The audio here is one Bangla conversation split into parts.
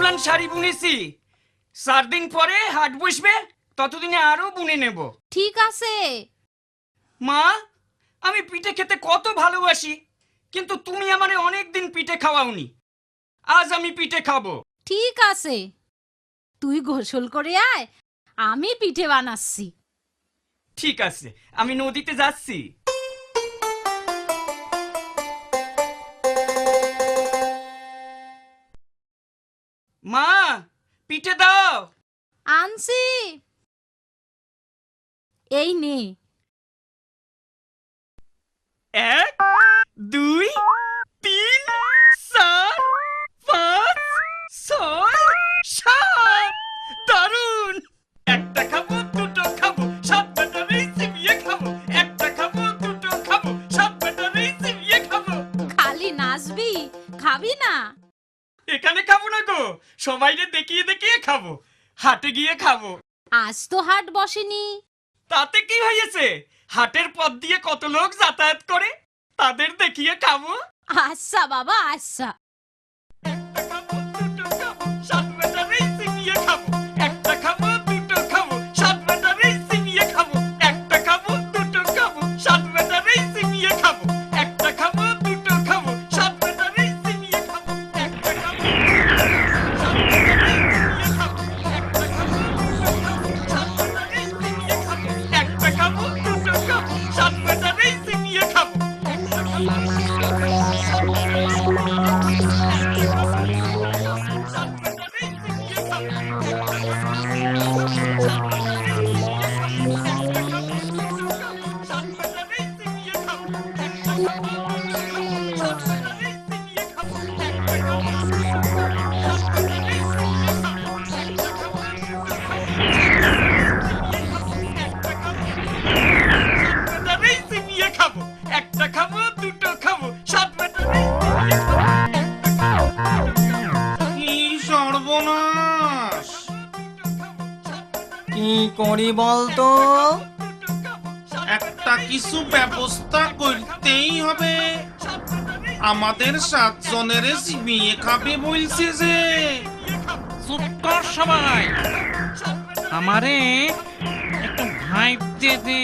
পুরান শাড়ি বুনেছি, 4 দিন পরে হাট বসবে, ততদিনে আরো বুনে নেব। ঠিক আছে। মা, আমি পিঠে খেতে কত ভালোবাসি, কিন্তু তুমি আমারে অনেক দিন পিঠে খাওয়াওনি। আজ আমি পিঠে খাবো। ঠিক আছে, তুই গোসল করে আয়, আমি পিঠে বানাচ্ছি। ঠিক আছে, আমি নদীতে যাচ্ছি। মা, পিঠে দাও। আনছি, এই নে। 1 2 3 4 5 6 7। দারুন! একটা খাবো, দুটো খাবো, 7 ব্যাটারি চিবিয়ে খাবো। একটা খাবো, দুটো খাবো, 7 ব্যাটারি চিবিয়ে খাবো। খালি নাচবি, খাবি না? এখানে খাবো না গো, সবাইকে দেখিয়ে দেখিয়ে খাবো। হাটে গিয়ে খাবো। আজ তো হাট বসেনি। তাতে কি হয়েছে? হাটের পথ দিয়ে কত লোক যাতায়াত করে, তাদের দেখিয়ে খাবো। আচ্ছা বাবা, আচ্ছা। একটা খাবো, দুটো খাবো, 7 ব্যাটারি চিবিয়ে খাবো। একটা খাবো, দুটো খাবো, 7 ব্যাটারি চিবিয়ে খাবো। একটা খাবো, দুটো খাবো, 7 ব্যাটারি চিবিয়ে খাবো। একটা খাবো, দুটো খাবো, 7 ব্যাটারি চিবিয়ে খাবো। একটা খাবো, দুটো খাবো, 7 ব্যাটারি চিবিয়ে খাবো। একটা খাবো, দুটো খাবো, 7 ব্যাটারি কি সর্বনাশ! কি করি বলতো? একটা কিছু ব্যবস্থা করতেই হবে। আমাদের 7 জনের চিবিয়ে খাবে বলছে যে। চুপ কর সবাই, আমারে একটু ভাইবতে দে।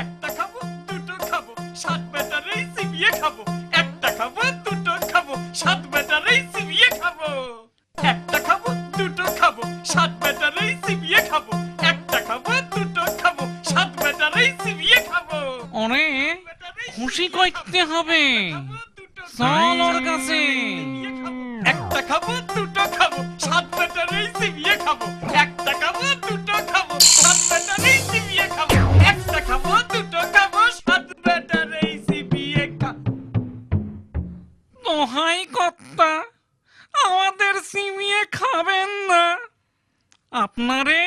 একটা খাবো, দুটো খাবো, 7 ব্যাটারি চিবিয়ে খাবো। একটা খাবো, দুটো খাবো, 7 ব্যাটারি চিবিয়ে খাবো। একটা খাবো, দুটো খাবো, 7 ব্যাটারি চিবিয়ে খাবো। একটা খাবো, দুটো খাবো, 7 ব্যাটারি চিবিয়ে খাবো। ওরে খুশি করতে হবে, চল ওর কাছে। একটা খাবো, দুটো খাবো, 7 ব্যাটারি চিবিয়ে খাবো। একটা খাবো, দুটো খাবো, 7 ব্যাটারি চিবিয়ে খাবো। একটা খাবো, দুটো খাবো, 7 ব্যাটারি চিবিয়ে খাবো। দোহাই কর্তা, আমাদের চিবিয়ে খাবেন না। আপনারে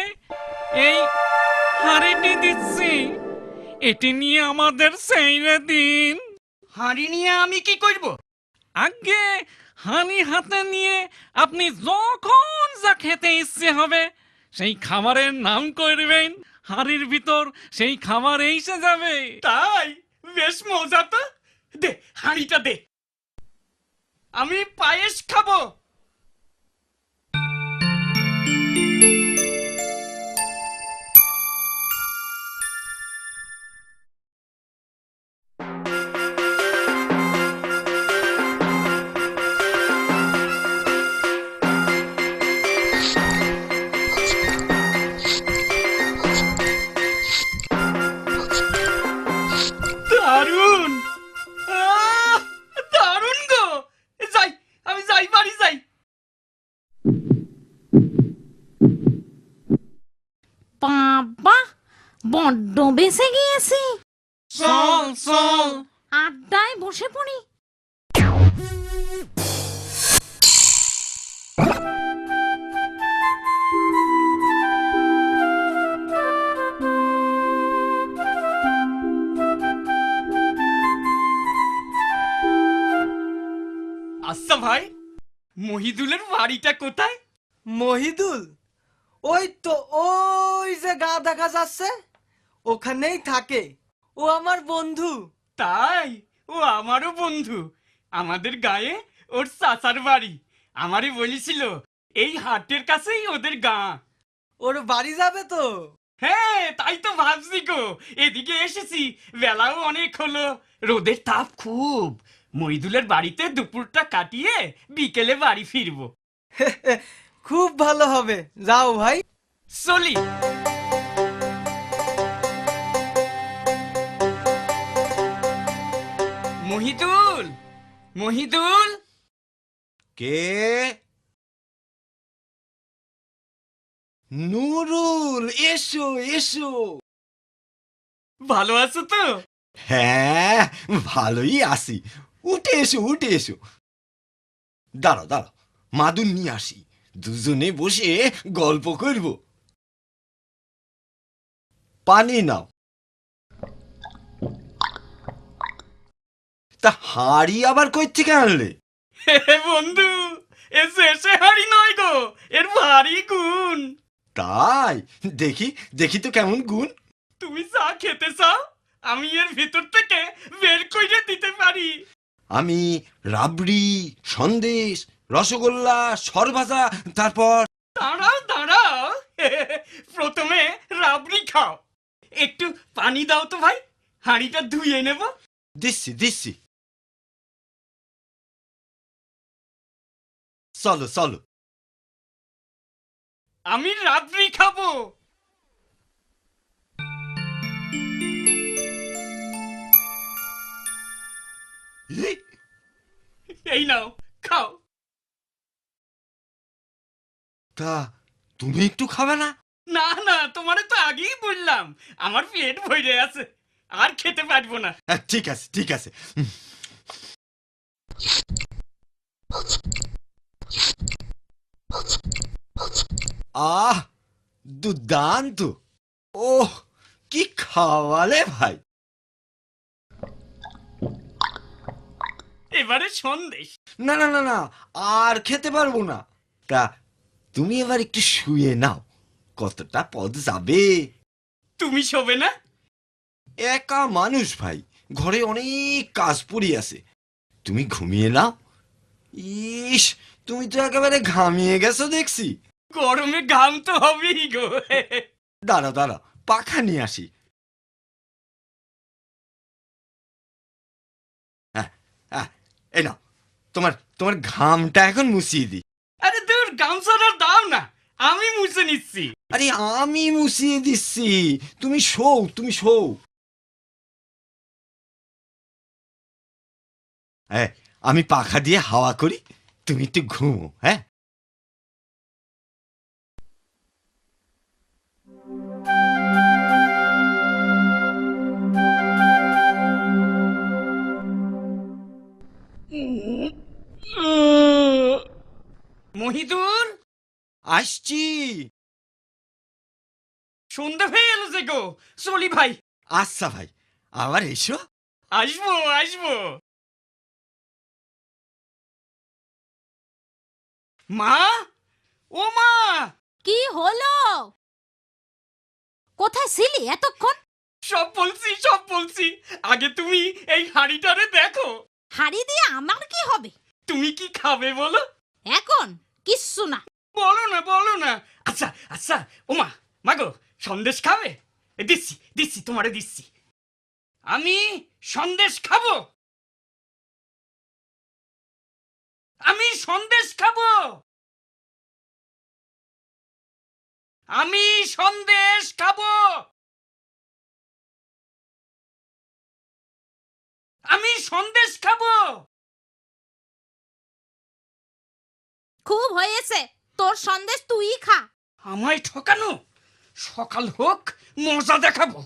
এই হাড়িটি দিচ্ছি, এটি নিয়ে আমাদের সেইরে দিন। হাঁড়ি নিয়ে আমি কি করব? আগে হানি হাতে নিয়ে আপনি যখন যা খেতে ইচ্ছে হবে সেই খাবারের নাম করবেন, হাড়ির ভিতর সেই খাবার এসে যাবে। তাই? বেশ মজা তো। দে, হাঁড়িটা দে, আমি পায়েস খাবো। দারুন! দারুন গো! যাই, আমি যাই, বাড়ি যাই। বাবা, বড্ড বেঁচে গিয়েছি। চল চল, আড্ডায় বসে পড়ি। আচ্ছা ভাই, মহিদুলের বাড়িটা কোথায়? মহিদুল? ওই তো, ওই যে গা দেখা যাচ্ছে, ওখানেই থাকে। ও আমার বন্ধু। তাই? ও আমারও বন্ধু। আমাদের গায়ে ওর চাচার বাড়ি। আমারই বলেছিল এই হাটের কাছেই ওদের গাঁ। ওর বাড়ি যাবে তো? হ্যাঁ তাই তো ভাবছি গো, এদিকে এসেছি, বেলাও অনেক হলো, রোদের তাপ খুব, মইদুলের বাড়িতে দুপুরটা কাটিয়ে বিকেলে বাড়ি ফিরবো। খুব ভালো হবে, যাও ভাই। চলি। মহিদুল, মহিদুল। কে? নুরুল, এসো এসো। ভালো আছো তো? হ্যাঁ, ভালোই আছি। উঠে এসো উঠে এসো। দাঁড়াও দাঁড়াও, মাদুর নিয়ে আসি, দুজনে বসে গল্প করব। পানি নাও। তা হাড়ি আবার কই থেকে আনলে? হে বন্ধু, এ শেষে হাড়ি নয় গো, এর ভারী গুণ। তাই? দেখি দেখি তো কেমন গুণ। তুমি চা খেতে চাও, আমি এর ভিতর থেকে বের করে দিতে পারি। আমি রাবড়ি, সন্দেশ, রসগোল্লা, সরভাজা, তারপর দাঁড়াও দাঁড়াও, প্রথমে রাবড়ি খাও। একটু পানি দাও তো ভাই, হাঁড়িটা ধুয়ে নেব। দিচ্ছি দিচ্ছি। চলো চলো। আমি রাবড়ি খাবো। এই নাও, খাও। তা তুমি একটু খাবে না? না না, তোমারে তো আগেই বললাম আমার পেট ভরে আছে, আর খেতে পারবো না। ঠিক আছে ঠিক আছে। আহ, দুর্দান্ত। ওহ, কি খাওয়ালে ভাই। এবারে সন্দেশ। না না না না, আর খেতে পারবো না। তা তুমি এবার একটু শুয়ে নাও, কতটা পথ যাবে। তুমি শোবে না? একা মানুষ ভাই, ঘরে অনেক কাজ পড়ে আছে, তুমি ঘুমিয়ে নাও। ইস, তুমি তো একেবারে ঘামিয়ে গেছো দেখছি। গরমে ঘাম তো হবেই গো। দাঁড়া দাঁড়া, পাখা নিয়ে আসি। এই নাও, তোমার তোমার ঘামটা এখন মুছিয়ে দিই। আরে দূর, গামছাটা দাও না, আমি মুছে নিচ্ছি। আরে আমি মুছিয়ে দিচ্ছি, তুমি শোও তুমি শোও। আমি পাখা দিয়ে হাওয়া করি, তুমি একটু ঘুমো। হ্যাঁ, মহিদুল, আসছি। সন্ধ্যে হয়ে এলো যে গো, চলি ভাই। আচ্ছা ভাই, আবার এসো। আসবো আসবো। মা, ও মা। কি হলো? কোথায় ছিলি এতক্ষণ? সব বলছি সব বলছি, আগে তুমি এই হাঁড়িটারে দেখো। হাড়ি দিয়ে আমার কি হবে? তুমি কি খাবে বলো? এখন কিচ্ছু না। বলো না বলো না। আচ্ছা আচ্ছা, ও মা, মাগো, সন্দেশ খাবে? দিচ্ছি দিচ্ছি, তোমারে দিচ্ছি। আমি সন্দেশ খাবো, আমি সন্দেশ খাবো, আমি সন্দেশ খাবো, আমি সন্দেশ খাবো। খুব হয়েছে, তোর সন্দেশ তুই খা। আমায় ঠকানো, সকাল হোক মজা দেখাবো।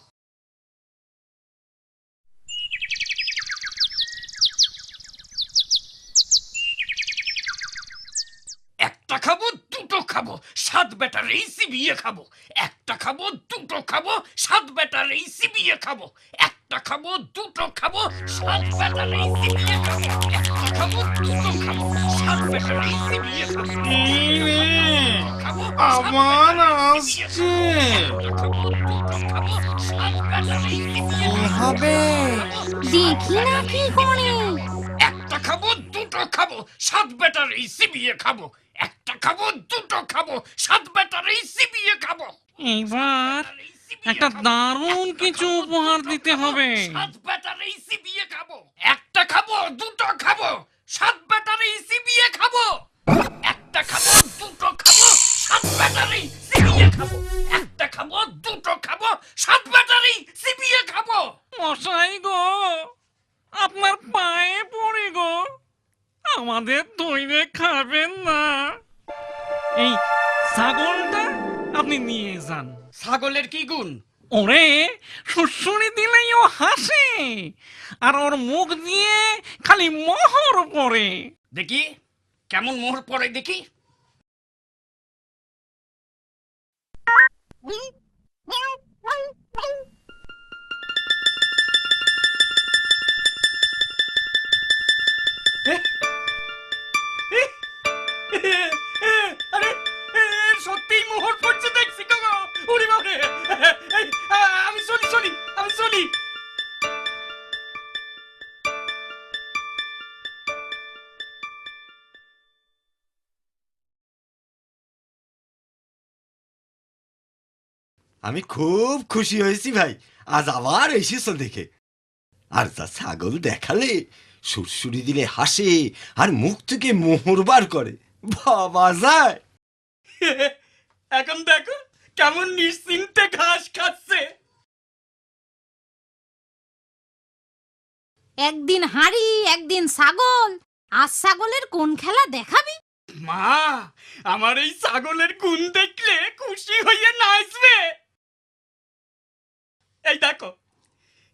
একটা খাবো দুটো খাবো, সাত বেটার এই চিবিয়ে খাবো। একটা খাবো দুটো খাবো, সাত বেটার এই চিবিয়ে খাবো। একটা খাবো দুটো খাবো, সাত বেটার এই চিবিয়ে খাবো। একটা খাবো দুটো খাবো, সাত বেটার এই চিবিয়ে খাবো। খাবো, আবার আসছে। কি হবে? দেখি না কি করে। একটা খাবো দুটো খাবো, সাত ব্যাটারি চিবিয়ে খাবো। একটা খাবো, দুটো খাবো, সাত ব্যাটারি চিবিয়ে খাবো। এইবার একটা দারুণ কিছু উপহার দিতে হবে। সাত ব্যাটারি চিবিয়ে খাবো। একটা খাবো, দুটো খাবো, সাত ব্যাটারি চিবিয়ে খাবো। একটা খাবো, দুটো খাবো, সাত ব্যাটারি চিবিয়ে খাবো। একটা খাবো, দুটো খাবো, সাত ব্যাটারি চিবিয়ে খাবো। মশাই গো, আপনার পায়ে পড়ে গো, আমাদের দইরে খাবেন না। এই ছাগলটা আপনি নিয়ে যান। ছাগলের কি গুণ? ওরে সুড়সুড়ি দিলেই ও হাসে, আর ওর মুখ দিয়ে খালি মোহর পড়ে। দেখি কেমন মোহর পড়ে দেখি। আরে সত্যিই মোহর পড়ছে দেখছি গো। ওরে বাবারে, আমি চলি, আমি চলি। আমি খুব খুশি হয়েছি ভাই, আজ আবার এসেছ দেখে। আর যা ছাগল দেখালে, সুরসুরি দিলে হাসে, আর মুখ থেকে মোহর বার করে, বাবা যায়। এখন দেখো কেমন নিশ্চিন্তে ঘাস খাচ্ছে। একদিন হাঁড়ি একদিন ছাগল, আজ ছাগলের কোন খেলা দেখাবি? মা, আমার এই ছাগলের গুণ দেখলে খুশি হয়ে নাচবে। এই দেখো,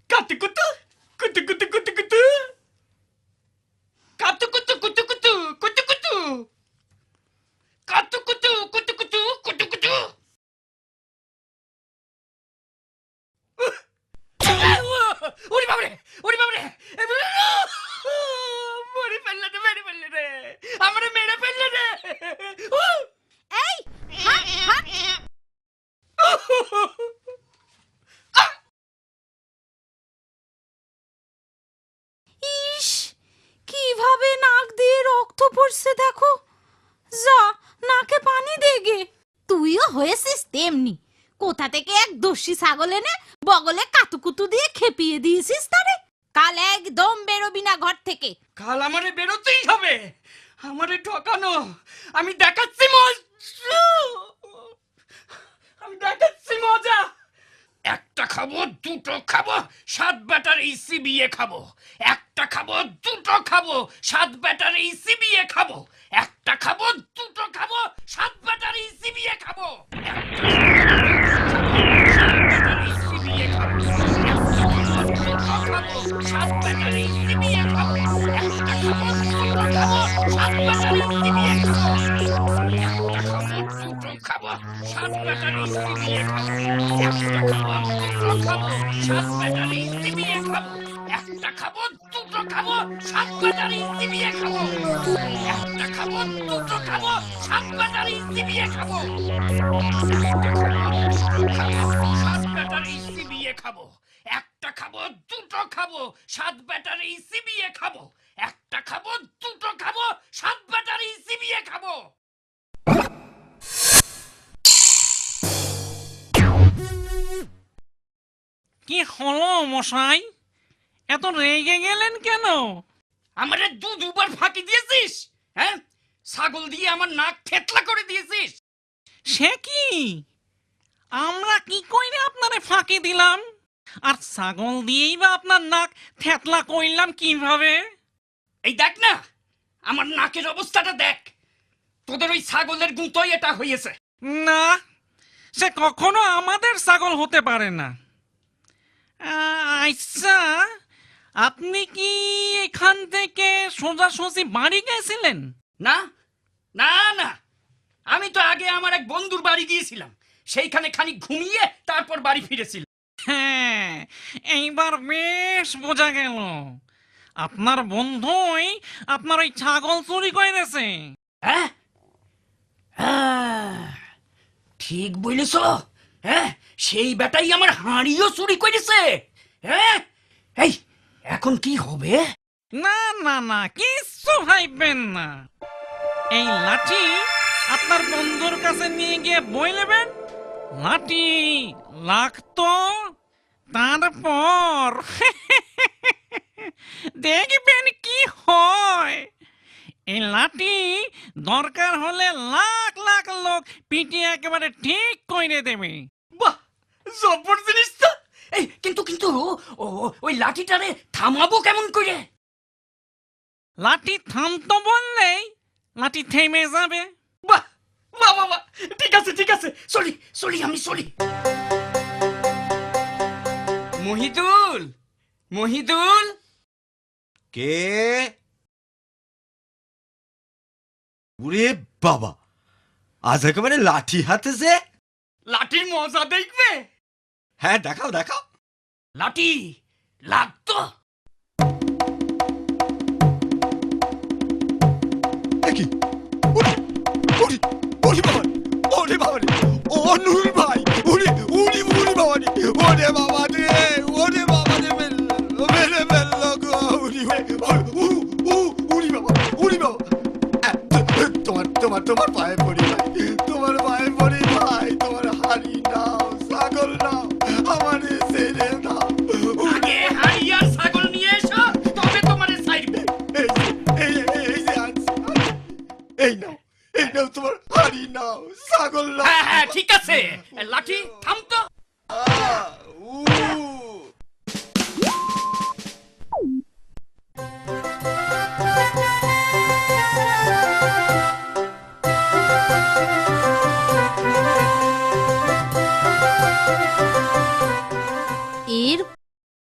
কাতু কুতু কুতু কুতু কুতু কুতু, কাতু কুতু কুতু কুতু কুতু কুতু, কাতু কুতু কুতু কুতু কুতু কুতু। ওরে বাবারে, ওরে বাবারে, মরে ফেললে রে, মেরে ফেললে রে, আমারে মেরে ফেললে রে। এই হাট, হাট। ইস, কিভাবে নাক দিয়ে রক্ত পড়ছে দেখো। যা, নাকে পানি দে গে। তুইও হয়েছিস তেমনি, কোথা থেকে এক দস্যি ছাগল এনে বগলে কাতুকুতু দিয়ে খেপিয়ে দিয়েছিস তারে। কাল একদম বেরোবি না ঘর থেকে। কাল আমারে বেরোতেই হবে। আমারে ঠকানো, আমি দেখাচ্ছি মজা, আমি দেখাচ্ছি মজা। একটা খাবো, দুটো খাবো, সাত ব্যাটারি চিবিয়ে খাবো। একটা খাবো, দুটো খাবো, সাত ব্যাটারি চিবিয়ে খাবো। একটা খাবো, দুটো খাবো, সাত ব্যাটারি চিবিয়ে খাবো। সাত ব্যাটারি চিবিয়ে খাবো। একটা খাবো, দুটো খাবো, সাত ব্যাটারি চিবিয়ে খাবো। একটা খাবো, দুটো খাবো, সাত ব্যাটারি চিবিয়ে খাবো। একটা খাবো, দুটো খাবো, সাত ব্যাটারি চিবিয়ে খাবো। একটা খাবো, দুটো খাবো, সাত ব্যাটারি চিবিয়ে খাবো। একটা খাবো, দুটো খাবো, সাত ব্যাটারি চিবিয়ে খাবো। সাত ব্যাটারি চিবিয়ে খাবো। একটা খাবো, দুটো খাবো, সাত ব্যাটারি চিবিয়ে খাবো। একটা খাবো, দুটো খাবো, সাত ব্যাটারি চিবিয়ে খাবো। কি হলো মশাই, এত রেগে গেলেন কেন? আমারে দুবার ফাঁকি দিয়েছিস, হ্যাঁ? ছাগল দিয়ে আমার নাক থেতলা করে দিয়েছিস। সে কি, আমরা কি কইরে আপনারে ফাঁকি দিলাম? আর ছাগল দিয়েই বা আপনার নাক থেতলা কইলাম কিভাবে? এই দেখ না, আমার নাকের অবস্থাটা দেখ। তোদের ওই ছাগলের গুঁতোই এটা হয়েছে। না, সে কখনো আমাদের ছাগল হতে পারে না। আচ্ছা, আপনি কি এখান থেকে সোজাসুজি বাড়ি গেছিলেন? না না না, আমি তো আগে আমার এক বন্ধুর বাড়ি গিয়েছিলাম, সেইখানে খানিক ঘুমিয়ে তারপর বাড়ি ফিরেছিলাম। হ্যাঁ, এইবার বেশ বোঝা গেল আপনার বন্ধুই আপনার ওই ছাগল চুরি করেছে। হ্যাঁ, ঠিক বলেছ। হ্যাঁ, সেই বেটাই আমার হাঁড়িও চুরি করেছে। হ্যাঁ, এই এখন কি হবে? না না না কিচ্ছু ভাইবেন না। এই লাঠি আপনার বন্ধুর কাছে নিয়ে গিয়ে বই নেবেন, লাঠি লাগতো, তারপর দেখবেন কি হয়। এই লাঠি দরকার হলে লাখ লাখ লোক পিটিয়ে একেবারে ঠিক করে দেবে। বাহ, জব্বর জিনিস তো। এই কিন্তু কিন্তু ওই লাঠিটারে থামাবো কেমন করে? লাঠি থামতো বললেই লাঠি থেমে যাবে। বাহ বাহ বাহ বাহ, ঠিক আছে ঠিক আছে, চলি চলি আমি চলি। মহিদুল, মহিদুল, কে? ওরে বাবা, আজ একেবারে লাঠি হাতে যে। লাঠির মজা দেখবে? হ্যাঁ দেখাও দেখাও। লাঠি লাগতো। দেখি ওরে ওরে ওরে বাবা, ওরে বাবা রে, ও নুর ভাই, ওরে ওরে ওরে বাবা রে, ওরে বাবা রে, ওরে বাবা রে, মেরে মেরে গো, ওরে ওরে বাবা, ওরে বাবা। তোমার পায়ে পড়ি ভাই, তোমার পায়ে পড়ি ভাই, তোমার হাড়ি নাও, ছাগল নাও, আমার ছেড়ে দাও। আগে হাড়ি আর ছাগল নিয়ে এসো, তবে তোমারে ছাইড়বে। এই যে আনছি, এই নাও তোমার হাড়ি নাও, ছাগল নাও। হ্যাঁ হ্যাঁ ঠিক আছে, লাঠি থামতো।